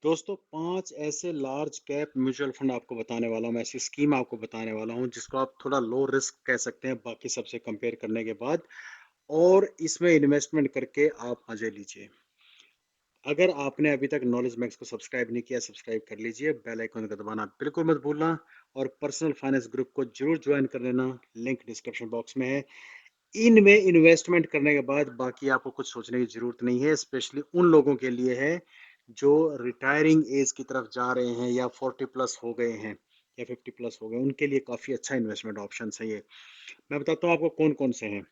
दोस्तों 5 ऐसे large cap mutual fund आपको बताने वाला हूँ, ऐसी स्कीम आपको बताने वाला हूँ जिसको आप थोड़ा लो रिस्क कह सकते हैं बाकी सबसे कंपेयर करने के बाद। और इसमें इन्वेस्टमेंट करके आप मजे लीजिए। अगर आपने अभी तक नॉलेज मैक्स को सब्सक्राइब नहीं किया, सब्सक्राइब कर लीजिए, बेल आइकन का दबाना बिल्कुल मत भूलना। और पर्सनल फाइनेंस ग्रुप को जरूर ज्वाइन कर लेना, लिंक डिस्क्रिप्शन बॉक्स में है। इनमें इन्वेस्टमेंट करने के बाद बाकी आपको कुछ सोचने की जरूरत नहीं है, स्पेशली उन लोगों के लिए है जो रिटायरिंग एज की तरफ जा रहे हैं या 40 प्लस हो गए हैं या 50 प्लस हो गए, उनके लिए काफ़ी अच्छा इन्वेस्टमेंट ऑप्शन है ये। मैं बताता हूँ आपको कौन कौन से हैं।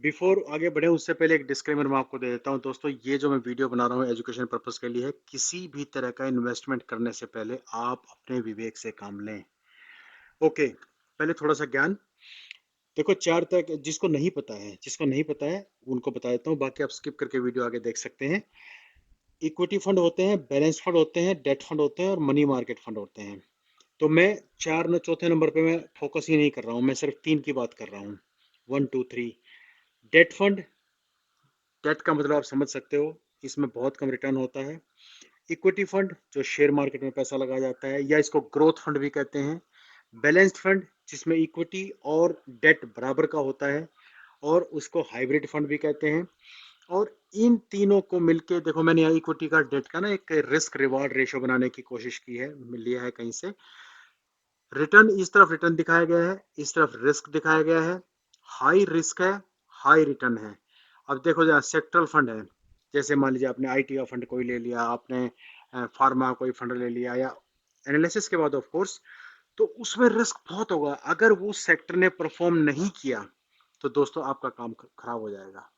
बिफोर आगे बढ़े उससे पहले एक डिस्क्लेमर मैं आपको दे देता हूँ दोस्तों, ये जो मैं वीडियो बना रहा हूँ एजुकेशन पर्पस के लिए है। किसी भी तरह का इन्वेस्टमेंट करने से पहले आप अपने विवेक से काम लें। ओके, पहले थोड़ा सा ज्ञान देखो। चार तक जिसको नहीं पता है उनको बता देता हूँ, बाकी आप स्किप करके वीडियो आगे देख सकते हैं। इक्विटी फंड होते हैं, बैलेंस फंड होते हैं, डेट फंड होते हैं और मनी मार्केट फंड होते हैं। तो मैं चौथे नंबर पे मैं फोकस ही नहीं कर रहा हूँ, मैं सिर्फ तीन की बात कर रहा हूँ। 1 2 3 डेट फंड। डेट का मतलब आप समझ सकते हो, इसमें बहुत कम रिटर्न होता है। इक्विटी फंड जो शेयर मार्केट में पैसा लगाया जाता है, या इसको ग्रोथ फंड भी कहते हैं। बैलेंस्ड फंड जिसमें इक्विटी और डेट बराबर का होता है, और उसको हाइब्रिड फंड भी कहते हैं। और इन तीनों को मिलके देखो, मैंने इक्विटी का डेट का ना एक रिस्क रिवार्ड रेशियो बनाने की कोशिश की है, लिया है कहीं से। रिटर्न इस तरफ रिटर्न दिखाया गया है, इस तरफ रिस्क दिखाया गया है। हाई रिस्क है, हाई रिटर्न है। अब देखो जरा सेक्टरल फंड है, जैसे मान लीजिए आपने आईटी का फंड कोई ले लिया, आपने फार्मा कोई फंड ले लिया, या एनालिसिस के बाद ऑफ कोर्स, तो उसमें रिस्क बहुत होगा। अगर वो सेक्टर ने परफॉर्म नहीं किया तो दोस्तों आपका काम खराब हो जाएगा।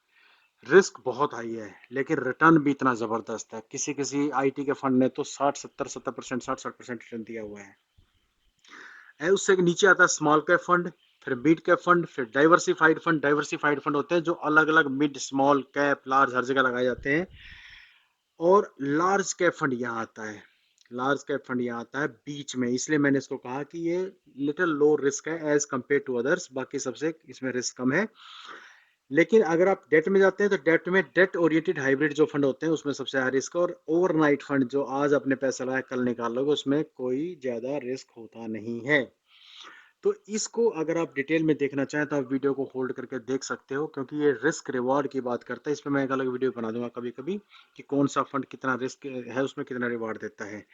रिस्क बहुत हाई है लेकिन रिटर्न भी इतना जबरदस्त है। किसी किसी आईटी के फंड ने तो 60 70 70%, 60 60% रिटर्न दिया हुआ है। उससे नीचे आता है स्मॉल कैप फंड, फिर मिड कैप फंड, फिर डाइवर्सिफाइड फंड। डाइवर्सिफाइड फंड होते हैं जो अलग अलग मिड स्मॉल कैप लार्ज हर जगह लगाए जाते हैं। और लार्ज कैप फंड यहाँ आता है। लार्ज कैप फंड यहाँ आता है बीच में, इसलिए मैंने इसको कहा कि ये लिटिल लो रिस्क है एज कंपेयर टू अदर्स, बाकी सबसे इसमें रिस्क कम है। लेकिन अगर आप डेट में जाते हैं तो डेट में डेट ओरिएंटेड हाइब्रिड जो फंड होते हैं उसमें सबसे हाई रिस्क है। और ओवरनाइट फंड जो आज अपने पैसा लगाए कल निकाल लोगे, उसमें कोई ज्यादा रिस्क होता नहीं है। तो इसको अगर आप डिटेल में देखना चाहें तो आप वीडियो को होल्ड करके देख सकते हो, क्योंकि ये रिस्क रिवॉर्ड की बात करता है। इस पर मैं एक अलग वीडियो बना दूंगा कभी कभी कि कौन सा फंड कितना रिस्क है, उसमें कितना रिवॉर्ड देता है।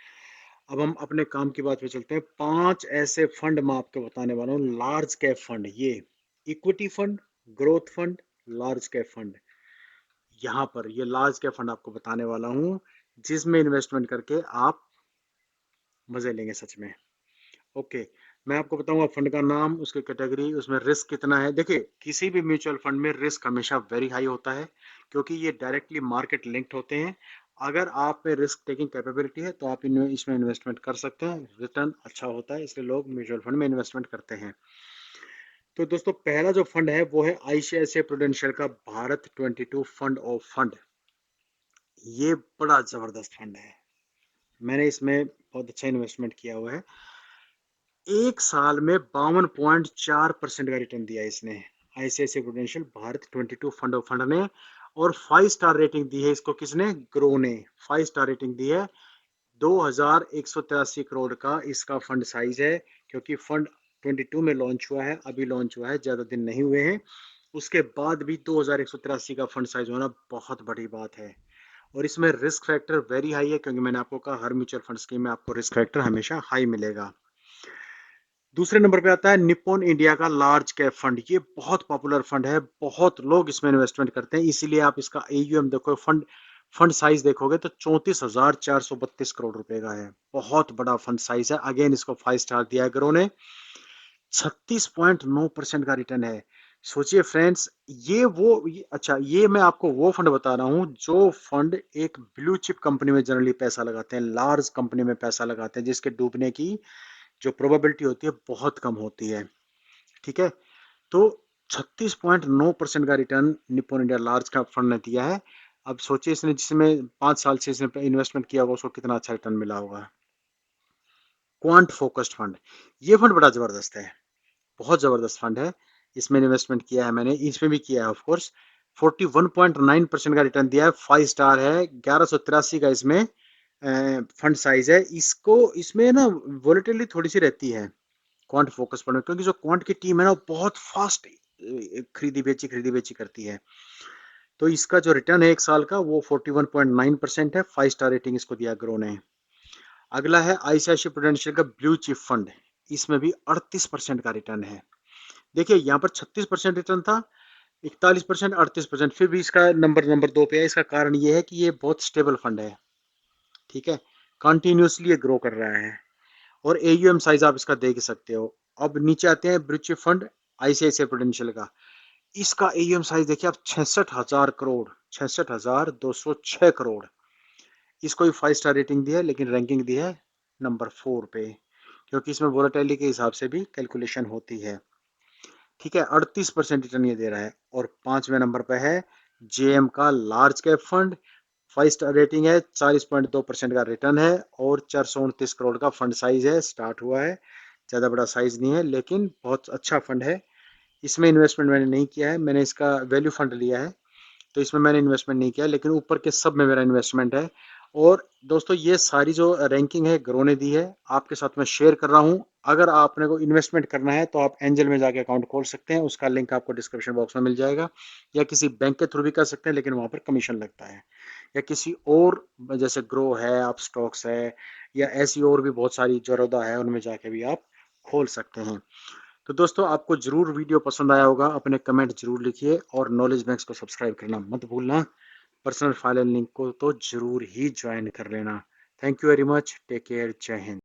अब हम अपने काम की बात पे चलते हैं। 5 ऐसे फंड मैं आपको बताने वाला हूँ, लार्ज कैप फंड। ये equity fund, growth fund, large cap fund. यहाँ पर ये लार्ज कैप फंड आपको बताने वाला हूँ जिसमें इन्वेस्टमेंट करके आप मजे लेंगे सच में। ओके, मैं आपको बताऊंगा फंड का नाम, उसकी कैटेगरी, उसमें रिस्क कितना है। देखिए, किसी भी म्यूचुअल फंड में रिस्क हमेशा वेरी हाई होता है, क्योंकि ये डायरेक्टली मार्केट लिंक्ड होते हैं। अगर आप में रिस्क टेकिंग कैपेबिलिटी है तो आप इसमें इन्वेस्टमेंट कर सकते हैं, रिटर्न अच्छा होता है, इसलिए लोग म्यूचुअल फंड में इन्वेस्टमेंट करते हैं। तो दोस्तों पहला जो फंड है वो है आईसीआईसीआई प्रूडेंशियल का भारत 22 फंड ऑफ फंड। ये बड़ा जबरदस्त फंड है, मैंने इसमें बहुत अच्छा इन्वेस्टमेंट किया हुआ है। एक साल में 52.4% का रिटर्न दिया है इसने, ICICI prudential Bharat 22 fund of fund ने। और 5 स्टार रेटिंग दी है इसको, किसने? ग्रो ने 5 स्टार रेटिंग दी है। 2183 करोड़ का इसका फंड साइज है, क्योंकि फंड 22 में लॉन्च हुआ है, अभी लॉन्च हुआ है, ज्यादा दिन नहीं हुए हैं। उसके बाद भी 2183 का फंड साइज होना बहुत बड़ी बात है। और इसमें रिस्क फैक्टर वेरी हाई है, क्योंकि मैंने आपको कहा हर म्यूचुअल फंड स्कीम में आपको रिस्क फैक्टर हमेशा हाई मिलेगा। दूसरे नंबर पे आता है निप्पॉन इंडिया का लार्ज कैप फंड। ये बहुत पॉपुलर फंड है, बहुत लोग इसमें इन्वेस्टमेंट करते हैं, इसीलिए आप इसका एयूएम देखो, फंड फंड साइज देखोगे तो 34,432 करोड़ रुपए का है। बहुत बड़ा फंड साइज है। अगेन इसको 5 स्टार दिया है ग्रो ने। 36.9% का रिटर्न है। सोचिए फ्रेंड्स, अच्छा, ये मैं आपको वो फंड बता रहा हूँ जो फंड एक ब्लू चिप कंपनी में जनरली पैसा लगाते हैं, लार्ज कंपनी में पैसा लगाते हैं, जिसके डूबने की जो प्रोबेबिलिटी होती है बहुत कम होती है। ठीक है, तो 36.9% का रिटर्न निप्पॉन इंडिया लार्ज का फंड ने दिया है। अब सोचिए इसने, जिसमें 5 साल से इसने इन्वेस्टमेंट किया होगा, उसको कितना अच्छा रिटर्न मिला होगा। क्वांट फोकस्ड फंड, ये फंड बड़ा जबरदस्त है, बहुत जबरदस्त फंड है। इसमें इन्वेस्टमेंट किया है मैंने, इसमें भी किया है ऑफ कोर्स। 41.9% का रिटर्न दिया है, 5 स्टार है। 1183 का इसमें फंड साइज है। इसको इसमें ना वोलेटिलिटी थोड़ी सी रहती है क्वांट फोकस फंड में, क्योंकि जो क्वांट की टीम है ना बहुत फास्ट खरीदी बेची करती है। तो इसका जो रिटर्न है एक साल का वो 41.9% है। 5 स्टार रेटिंग इसको दिया ग्रो ने। अगला है आईसीआईसीआई प्रूडेंशियल का ब्लू चिप फंड। इसमें भी 38% का रिटर्न है। देखिए यहाँ पर 36% रिटर्न था, 41%, 38%, फिर भी इसका नंबर नंबर 2 पे है। इसका कारण ये है कि ये बहुत स्टेबल फंड है, ठीक है, कंटिन्यूसली ये ग्रो कर रहा है। और एयूएम साइज आप इसका देख सकते हो। अब नीचे आते हैं blue chip fund ICICI prudential का। इसका एयूएम साइज देखिए आप 66,000 करोड़, 66,206 करोड़। इसको भी 5 स्टार रेटिंग दी है, लेकिन रैंकिंग दी है नंबर 4 पे, क्योंकि इसमें वोलेटिलिटी के हिसाब से भी कैलकुलेशन होती है, ठीक है। 38% रिटर्न ये दे रहा है। और 5वें नंबर पे है जेएम का large cap fund. 5 star rating है, 40.2% का रिटर्न है और 429 करोड़ का फंड साइज है। स्टार्ट हुआ है, ज़्यादा बड़ा साइज नहीं है, लेकिन बहुत अच्छा फंड है। इसमें इन्वेस्टमेंट मैंने नहीं किया है, मैंने इसका वैल्यू फंड लिया है, तो इसमें मैंने इन्वेस्टमेंट नहीं किया, लेकिन ऊपर के सब में मेरा इन्वेस्टमेंट है। और दोस्तों ये सारी जो रैंकिंग है ग्रो ने दी है, आपके साथ मैं शेयर कर रहा हूँ। अगर आपने को इन्वेस्टमेंट करना है तो आप एंजल में जाके अकाउंट खोल सकते हैं, उसका लिंक आपको डिस्क्रिप्शन बॉक्स में मिल जाएगा, या किसी बैंक के थ्रू भी कर सकते हैं, लेकिन वहाँ पर कमीशन लगता है। या किसी और जैसे ग्रो है, आप स्टॉक्स है, या ऐसी और भी बहुत सारी जरोदा है, उनमें जाके भी आप खोल सकते हैं। तो दोस्तों आपको जरूर वीडियो पसंद आया होगा, अपने कमेंट जरूर लिखिए और नॉलेज बैंक्स को सब्सक्राइब करना मत भूलना। पर्सनल फाइनेंस लिंक को तो जरूर ही ज्वाइन कर लेना। Thank you very much, take care, जय हिंद।